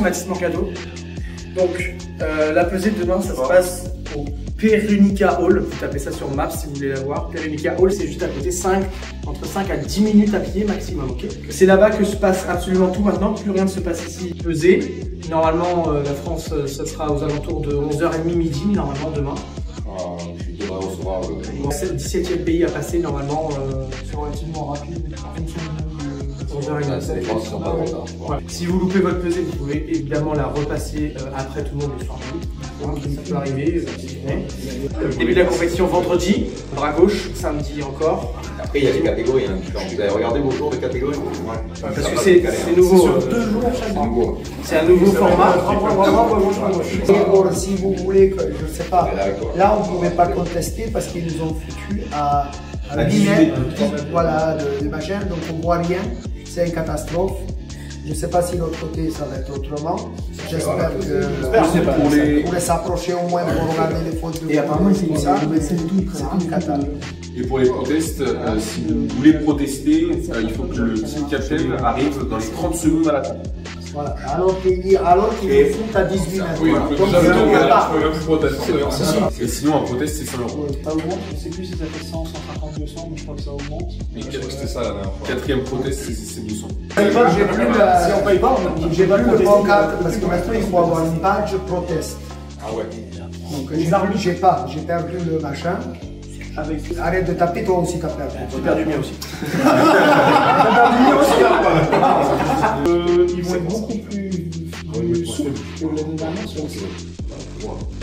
automatisme en cadeau. Donc, la pesée de demain, ça se passe au Perunica Hall. Vous tapez ça sur Maps si vous voulez la voir. Perunica Hall, c'est juste à côté, entre 5 à 10 minutes à pied maximum. Okay, c'est là-bas que se passe absolument tout maintenant. Plus rien ne se passe ici. Pesée. Normalement, la France, ça sera aux alentours de 11h30 midi, normalement demain. Je devrais recevoir le 17e pays à passer, normalement, c'est relativement rapide. 11h30. Ça dépend si on va voilà. Si vous loupez votre pesée, vous pouvez évidemment la repasser après tout le monde le soir même. Ça peut arriver. Début de la compétition vendredi, bras gauche, samedi encore. Après, il y a des catégories. Hein. Vous avez regardé vos jours de catégories? Parce que c'est nouveau. Sur 2 jours chaque jour. C'est un nouveau format. Si vous voulez, je ne sais pas, là on ne pouvait pas contester parce qu'ils nous ont foutu à 10 mètres voilà, de machin, donc on ne voit rien, c'est une catastrophe. Je ne sais pas si de l'autre côté ça va être autrement. J'espère que vous pourrez s'approcher au moins pour regarder les fautes de. Et apparemment c'est une catastrophe. Et pour les protestes, si vous voulez protester, il faut que le team captain arrive dans les 30 secondes à l'attente. Voilà, alors qu'ils le font à 18 mètres. Oui, voilà. donc Donc, déjà, tu peux même plus protester. Et sinon, un protest, c'est 100 €. Ça augmente, je ne sais plus si ça fait 100, 150, 200, mais je crois que ça augmente. Mais c'était ça la dernière fois. Quatrième protest, c'est 200. Si on paye pas, j'ai pas le pancarte parce que maintenant il faut avoir une badge protest. Ah ouais. Donc j'ai perdu le machin. Arrête de taper, toi aussi t'as perdu. J'ai perdu le mien aussi. Ils vont être beaucoup plus souples que l'année dernière sur le slip.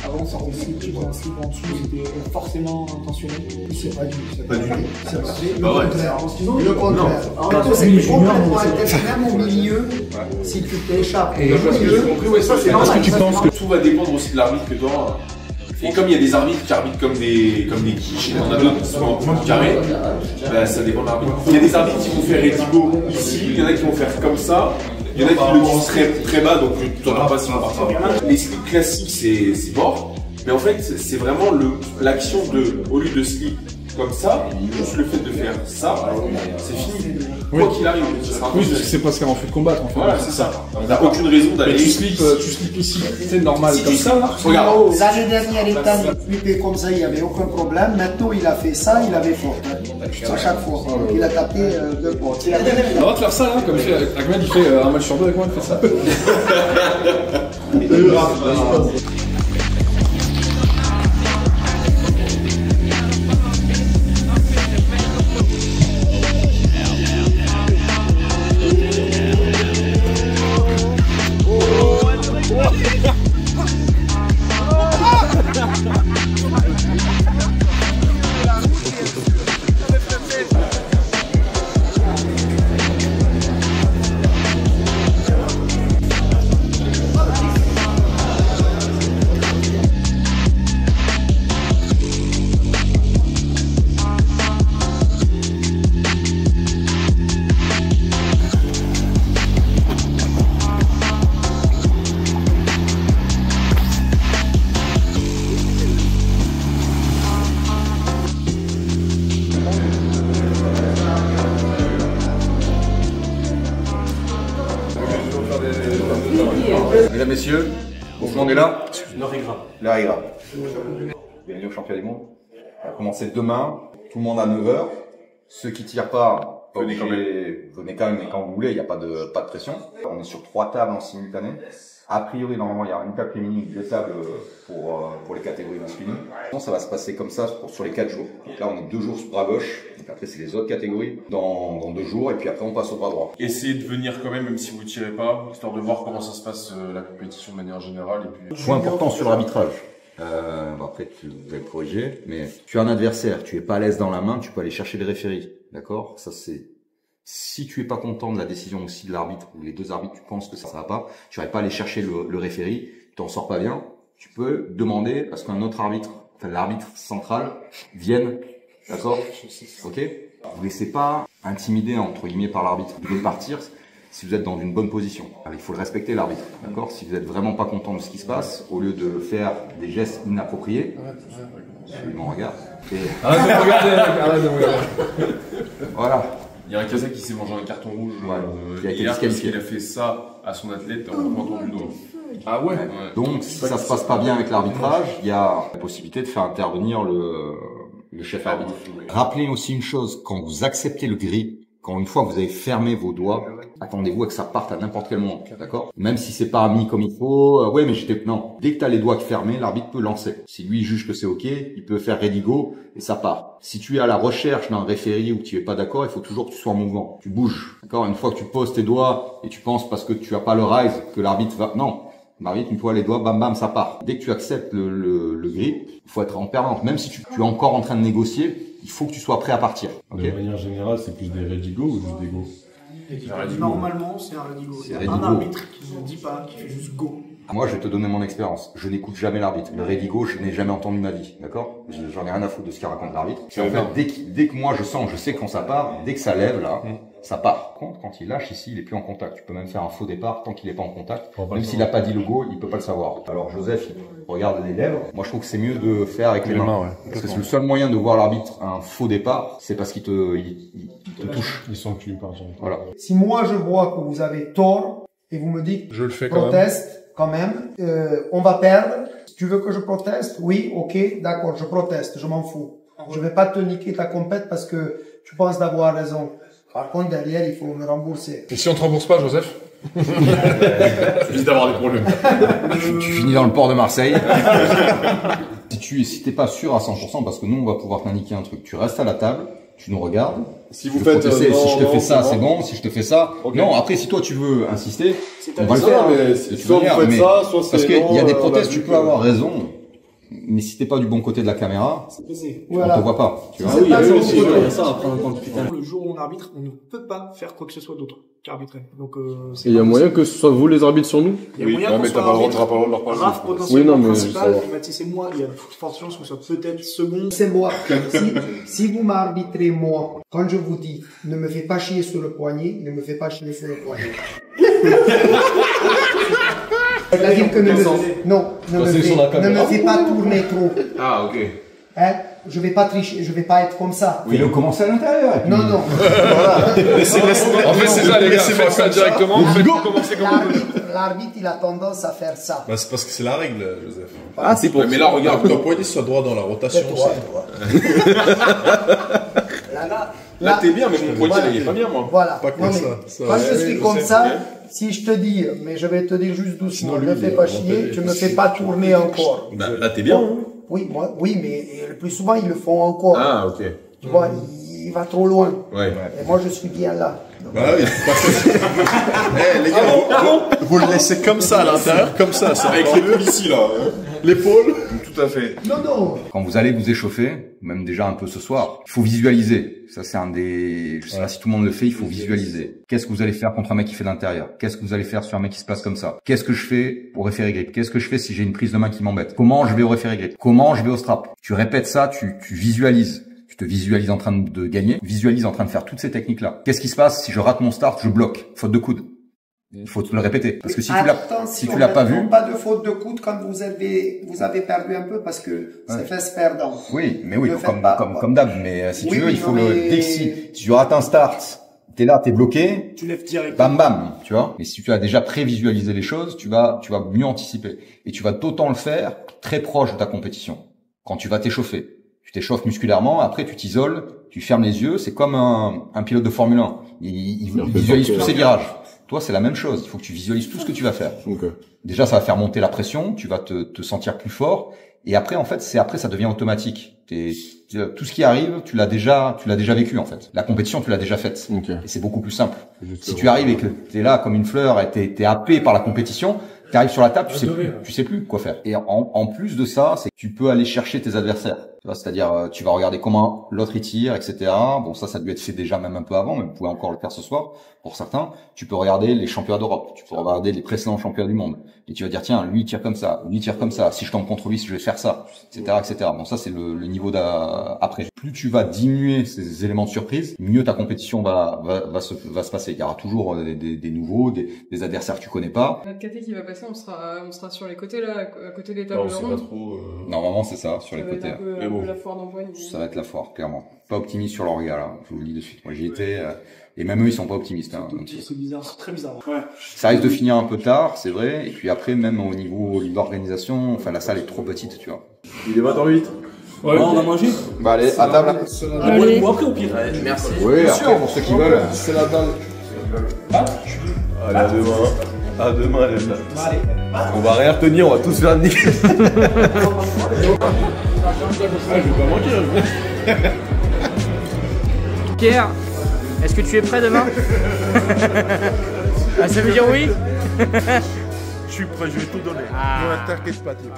Avant, ça un slip en dessous, c'était forcément intentionnel. C'est pas du tout. C'est Le contraire. Le contraire. C'est complètement intéressant, même au milieu, si tu t'échappes. J'ai compris, ouais, ça c'est parce que tu penses que tout va dépendre aussi de l'arbitre que tu auras. Et comme il y a des arbitres qui arbitrent comme des quiches, et il y en a d'autres qui sont en point carré, ben, ça dépend de l'arbitre. Il y a des arbitres qui vont faire Edibo ici, il y en a qui vont faire comme ça, il y en a qui le disent très, très bas, donc tu n'en as pas si on partir. Les slips classiques, c'est mort, mais en fait, c'est vraiment l'action de, au lieu de slip comme ça, juste le fait de faire ça, c'est fini. Quoi qu'il arrive, oui, c'est pas ce qu'on fait de combattre en fait. Voilà, c'est ça. On n'a aucune raison d'aller. Mais tu slips ici, c'est normal. Si comme tu ça, regarde. L'année dernière, il flippé comme ça, il n'y avait aucun problème. Maintenant, il a fait ça, il avait faute. À chaque fois. Il a tapé deux portes. On va te faire ça là, comme fait Ahmed, il fait un match sur deux avec moi, il fait ça. Mesdames, Messieurs, tout le monde est là? L'Arigra. Bienvenue au championnat du monde. On va commencer demain. Tout le monde à 9h. Ceux qui tirent pas, venez quand même quand vous voulez, il n'y a pas de pression. On est sur 3 tables en simultané. A priori, normalement, il y aura une table féminine, 2 tables pour les catégories masculines. Ça va se passer comme ça sur les 4 jours. Donc là, on est 2 jours sur bras gauche. Donc après, c'est les autres catégories dans 2 jours. Et puis après, on passe au bras droit. Essayez de venir quand même si vous ne tirez pas, histoire de voir comment ça se passe la compétition de manière générale. Et puis... Point important sur l'arbitrage. Après, vous allez corriger, mais tu as un adversaire, tu es pas à l'aise dans la main, tu peux aller chercher le référé. D'accord? Ça, c'est... Si tu es pas content de la décision aussi de l'arbitre, ou les deux arbitres, tu penses que ça va pas, tu n'arrives pas à aller chercher le référé, tu t'en sors pas bien, tu peux demander à ce qu'un autre arbitre, enfin l'arbitre central, vienne. D'accord? Ok? Vous laissez pas intimider, entre guillemets, par l'arbitre. Vous devez partir si vous êtes dans une bonne position. Il faut le respecter, l'arbitre. D'accord? Si vous êtes vraiment pas content de ce qui se passe, au lieu de faire des gestes inappropriés, absolument, regarde. Arrête de me regarder, arrête de me regarder. Voilà. Il y a un Kazakh qui s'est mangé un carton rouge qui a été hier parce disqualifié. qu'il a fait ça à son athlète en pointant du doigt. Ah ouais. Donc, si ça se passe pas bien avec l'arbitrage, il y a la possibilité de faire intervenir le chef arbitre. Rappelez aussi une chose, quand vous acceptez le grip, quand une fois vous avez fermé vos doigts, attendez-vous à que ça parte à n'importe quel moment, d'accord? Même si c'est pas mis comme il faut, ouais, mais non. Dès que t'as les doigts fermés, l'arbitre peut lancer. Si lui il juge que c'est ok, il peut faire ready go et ça part. Si tu es à la recherche d'un référé ou tu es pas d'accord, il faut toujours que tu sois en mouvement. Tu bouges, d'accord? Une fois que tu poses tes doigts et tu penses parce que tu as pas le rise que l'arbitre va, non. L'arbitre, une fois les doigts, bam bam, ça part. Dès que tu acceptes le grip, il faut être en permanence. Même si tu es encore en train de négocier, il faut que tu sois prêt à partir. Okay. De manière générale, c'est plus des ready go ou juste des go? Normalement, c'est un ready go. Il y a un arbitre qui ne dit pas, qui fait juste go. Moi, je vais te donner mon expérience. Je n'écoute jamais l'arbitre. Le ready go, je n'ai jamais entendu ma vie, d'accord? J'en ai rien à foutre de ce qu'il raconte l'arbitre. En fait, dès que moi je sens, je sais quand ça part, dès que ça lève là, ça part. Par contre, quand il lâche ici, il est plus en contact. Tu peux même faire un faux départ tant qu'il est pas en contact. Même s'il a pas dit le go, il peut pas le savoir. Alors Joseph, il regarde les lèvres. Moi, je trouve que c'est mieux de faire avec les mains. Ouais. Parce que c'est le seul moyen de voir l'arbitre un faux départ, c'est parce qu'il te touche. Ils sont que par exemple. Voilà. Si moi je vois que vous avez tort et vous me dites je le fais quand proteste quand même, on va perdre. Tu veux que je proteste? Oui, ok, d'accord, je proteste, je m'en fous. Je vais pas te niquer ta compète parce que tu penses d'avoir raison. Par contre, derrière, il faut me rembourser. Et si on te rembourse pas, Joseph? Je risque d'avoir des problèmes. Tu finis dans le port de Marseille. Si t'es pas sûr à 100%, parce que nous, on va pouvoir t'indiquer un truc. Tu restes à la table, tu nous regardes. Si vous faites, si je te fais ça, c'est bon. Si je te fais ça, okay. Non. Après, si toi tu veux insister, on va le faire. Mais soit vous faites ça, soit c'est parce qu'il y a des protestes, tu peux avoir raison. Mais si t'es pas du bon côté de la caméra, on te voit pas. Tu vois. Ah oui, il y a ça à prendre en compte. Le jour où on arbitre, on ne peut pas faire quoi que ce soit d'autre qu'arbitrer. Donc, il y a moyen que ce soit vous les arbitres sur nous? Il y a moyen que ce soit arbitre. Raph, potentiellement principal, si c'est moi, il y a de fortes chances que ce soit peut-être second. C'est moi. Si vous m'arbitrez moi, quand je vous dis, ne me fais pas chier sur le poignet, ne me fais pas chier sur le poignet. C'est-à-dire que ne me fais pas tourner trop. Ah, ok. Hein? Je vais pas tricher, je vais pas être comme ça. Oui, le commencer à l'intérieur. Non, non. Voilà. En fait, c'est ça, les gars. Faites ça directement. Commencez comme vous voulez. L'arbitre, il a tendance à faire ça. Bah, c'est parce que c'est la règle, Joseph. Ah, c'est pour. Mais là, regarde. Ton poignet soit droit dans la rotation. Là, t'es bien, mais mon poignet, il est pas bien, moi. Voilà. Pas comme ça. Quand je suis comme ça, si je te dis, mais je vais te dire juste doucement, ne fais pas chier, tu me fais pas tourner encore. Bah, là, t'es bien. Oui, moi, oui, mais le plus souvent, ils le font encore. Ah, ok. Tu vois, il va trop loin. Ouais. Et moi, je suis bien là. Bah oui, les gars, vous le laissez comme ça à l'intérieur, comme ça, avec l'épaule ici, là. L'épaule. Tout à fait. Non, non. Quand vous allez vous échauffer, même déjà un peu ce soir, il faut visualiser. Ça, c'est un des, je sais pas si tout le monde le fait, il faut visualiser. Qu'est-ce que vous allez faire contre un mec qui fait d'intérieur? Qu'est-ce que vous allez faire sur un mec qui se passe comme ça? Qu'est-ce que je fais au référé grip? Qu'est-ce que je fais si j'ai une prise de main qui m'embête? Comment je vais au référé grip? Comment je vais au strap? Tu répètes ça, tu visualises. Tu te visualises en train de gagner, visualise en train de faire toutes ces techniques-là. Qu'est-ce qui se passe si je rate mon start, je bloque? Faute de coude. Il faut te le répéter. Parce que si tu l'as pas vu. Pas de faute de coude quand vous avez perdu un peu parce que c'est fait perdant. Oui, mais oui, comme d'hab. Mais si tu veux, il faut dès que si tu rates un start, t'es là, t'es bloqué. Tu lèves direct. Bam bam, tu vois. Mais si tu as déjà prévisualisé les choses, tu vas mieux anticiper. Et tu vas d'autant le faire très proche de ta compétition. Quand tu vas t'échauffer. Tu t'échauffes musculairement, après tu t'isoles, tu fermes les yeux, c'est comme un pilote de Formule 1. Il visualise tous ses virages. Toi, c'est la même chose. Il faut que tu visualises tout ce que tu vas faire. Okay. Déjà, ça va faire monter la pression, tu vas te sentir plus fort. Et après, en fait, ça devient automatique. Tout ce qui arrive, tu l'as déjà vécu, en fait. La compétition, tu l'as déjà faite. Okay. Et c'est beaucoup plus simple. Si tu arrives et que t'es là comme une fleur et t'es happé par la compétition, t'arrives sur la table, tu sais plus quoi faire. Et en plus de ça, c'est que tu peux aller chercher tes adversaires. Tu vois, c'est-à-dire, tu vas regarder comment l'autre y tire, etc. Bon, ça a dû être fait déjà même un peu avant, mais vous pouvez encore le faire ce soir. Pour certains, tu peux regarder les championnats d'Europe, tu peux regarder les précédents championnats du monde. Et tu vas dire, tiens, lui il tire comme ça, lui il tire comme ça. Si je tombe contre lui, je vais faire ça, etc., etc. Bon, ça c'est le niveau d'après. Plus tu vas diminuer ces éléments de surprise, mieux ta compétition va se passer. Il y aura toujours des nouveaux, des adversaires que tu connais pas. Notre KT qui va passer, on sera sur les côtés là, à côté des tables rondes. Normalement c'est ça, sur les côtés. Bon, beau. La foire d'envoi. Ça va être la foire, clairement. Pas optimiste sur l'orga, là. Je vous le dis de suite. Moi, j'y étais, et même eux, ils sont pas optimistes, hein. C'est bizarre, c'est très bizarre. Ouais. Ça risque de finir un peu tard, c'est vrai. Et puis après, même au niveau de l'organisation, enfin, la salle est trop petite, tu vois. Il est 20h08. Ouais, on va manger. Bah, allez, à table. Allez. Ou après au pire. Merci. Oui, après, pour ceux qui veulent. C'est la dalle. Allez, à demain. À demain, les gars. On va rien retenir, on va tous faire niquer. Je vais pas manquer. Pierre, est-ce que tu es prêt demain? Ah, ça veut dire oui? Je suis prêt, je vais tout donner. Ah. Ne t'inquiète pas, Thibaut.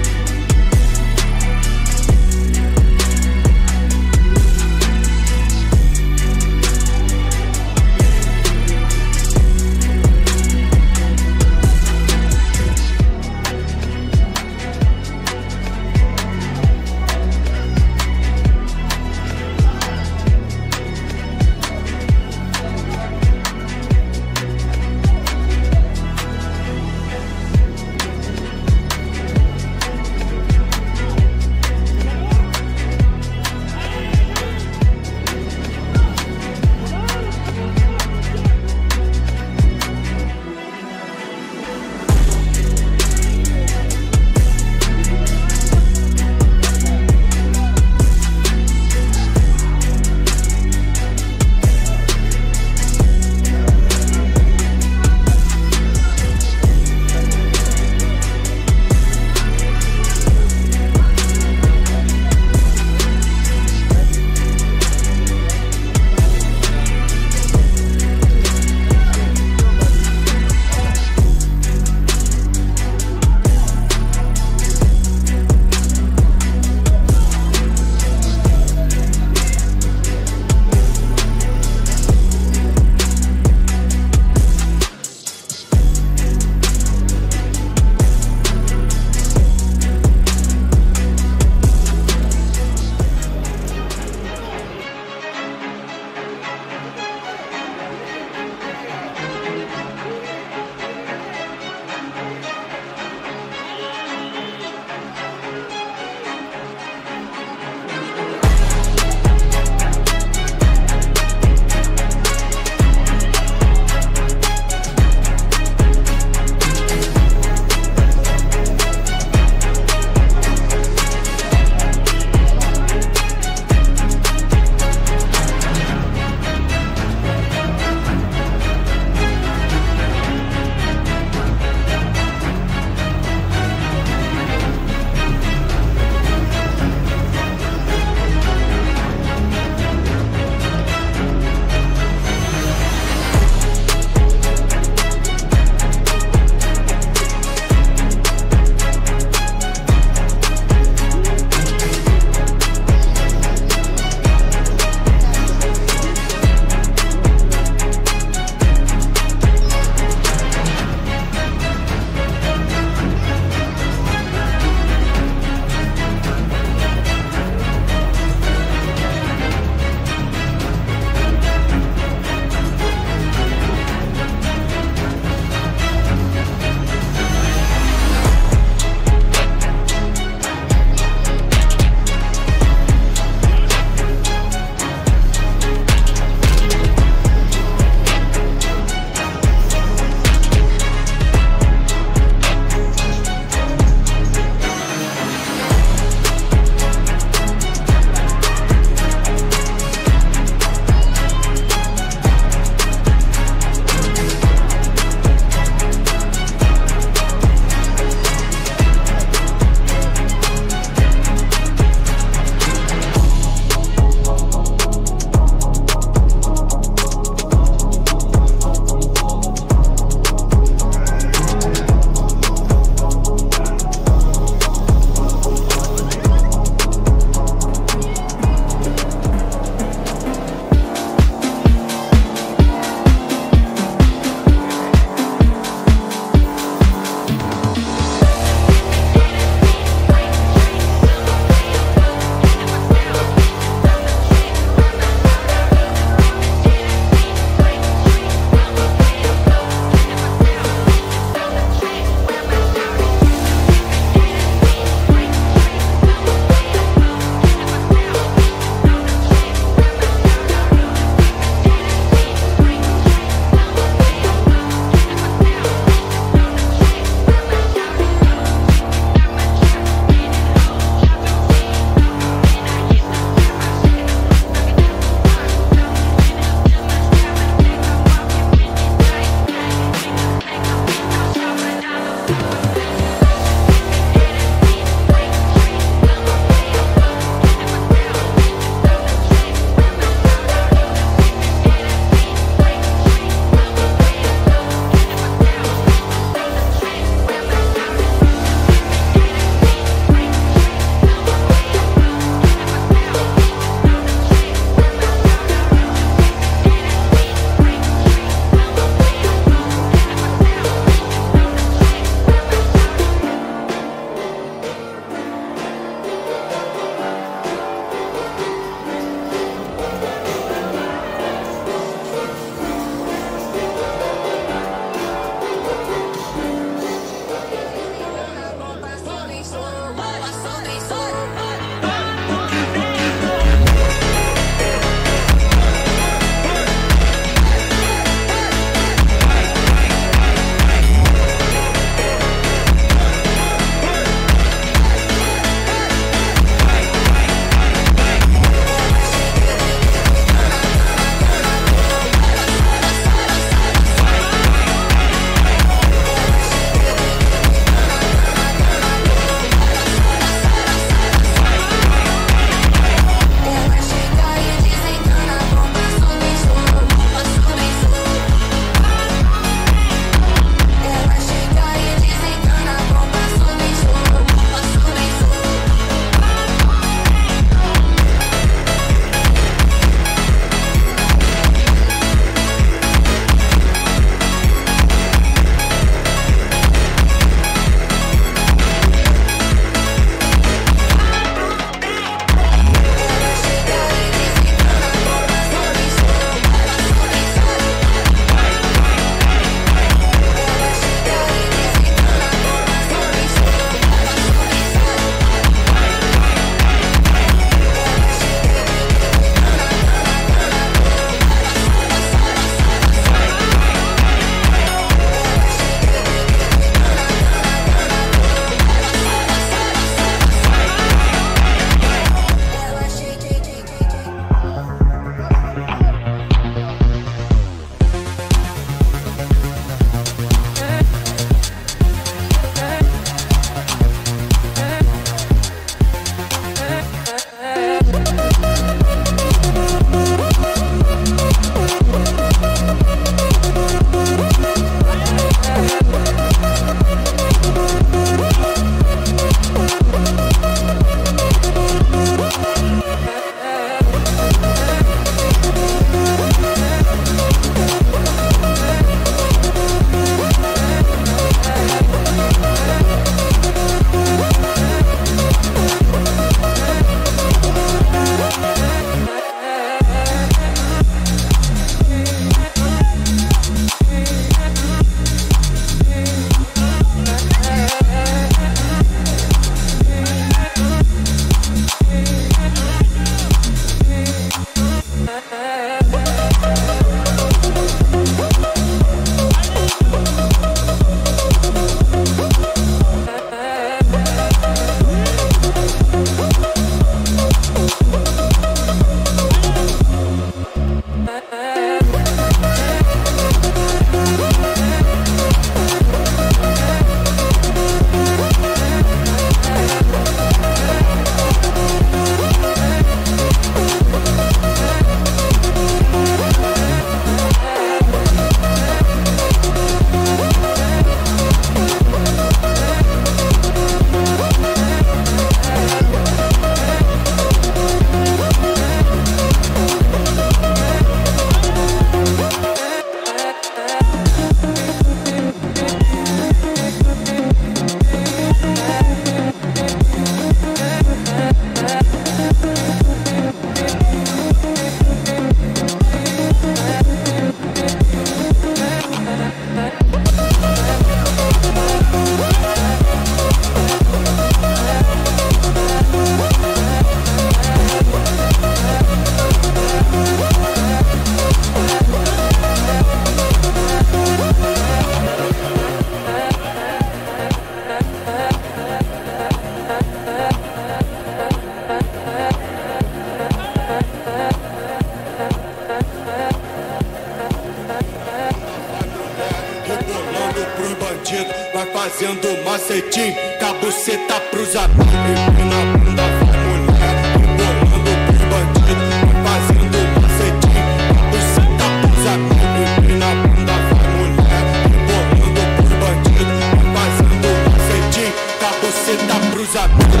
bandido, vai fazendo macetinho, com a buceta pros amigos. Empina a bunda, vai mulher, rebolando pros bandidos, vai fazendo macetinho, com a buceta pros amigos. Empina a bunda, vai mulher, rebolando pros bandidos, vai fazendo macetinho, com a buceta pros amigos.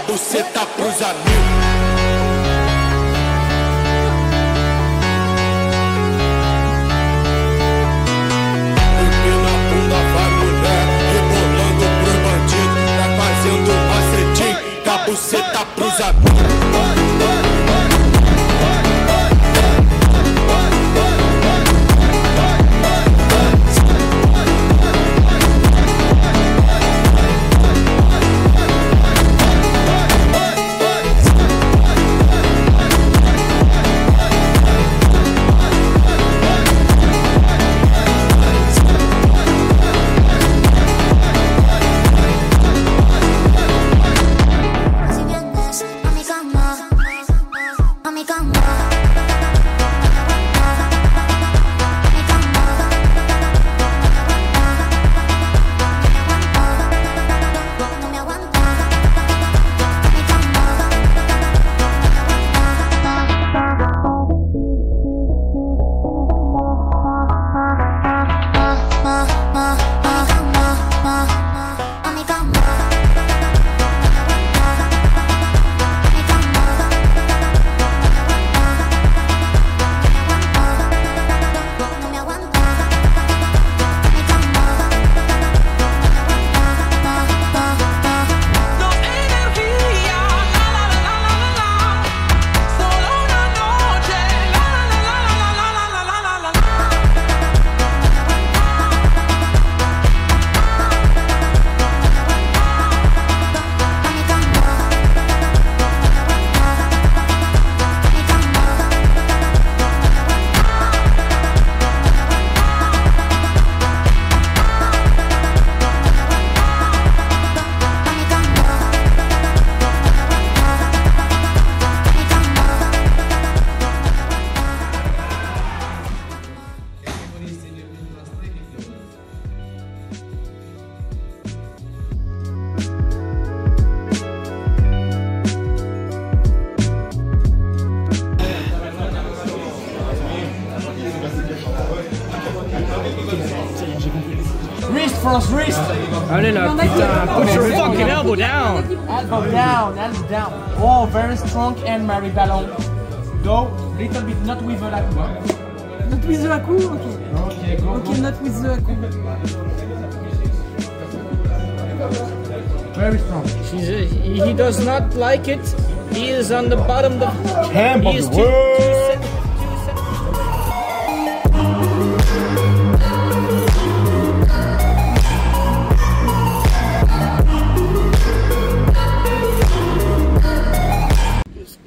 Buceta pros amigos. Empina a bunda, vai mulher, rebolando pros bandidos, vai fazendo macetinho, com a buceta pros amigos. Wrist, France, wrist. Allez là, putain, put your fucking elbow down. Elbow down, elbow down. Oh, very strong and Mary Ballon. Go, little bit, not with the laku. Not with the laku? Okay. Okay, go. Okay, not with the laku. Very strong. He does not like it. He is on the bottom of the camp of the world. Est-ce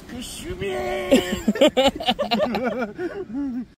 que je suis bien?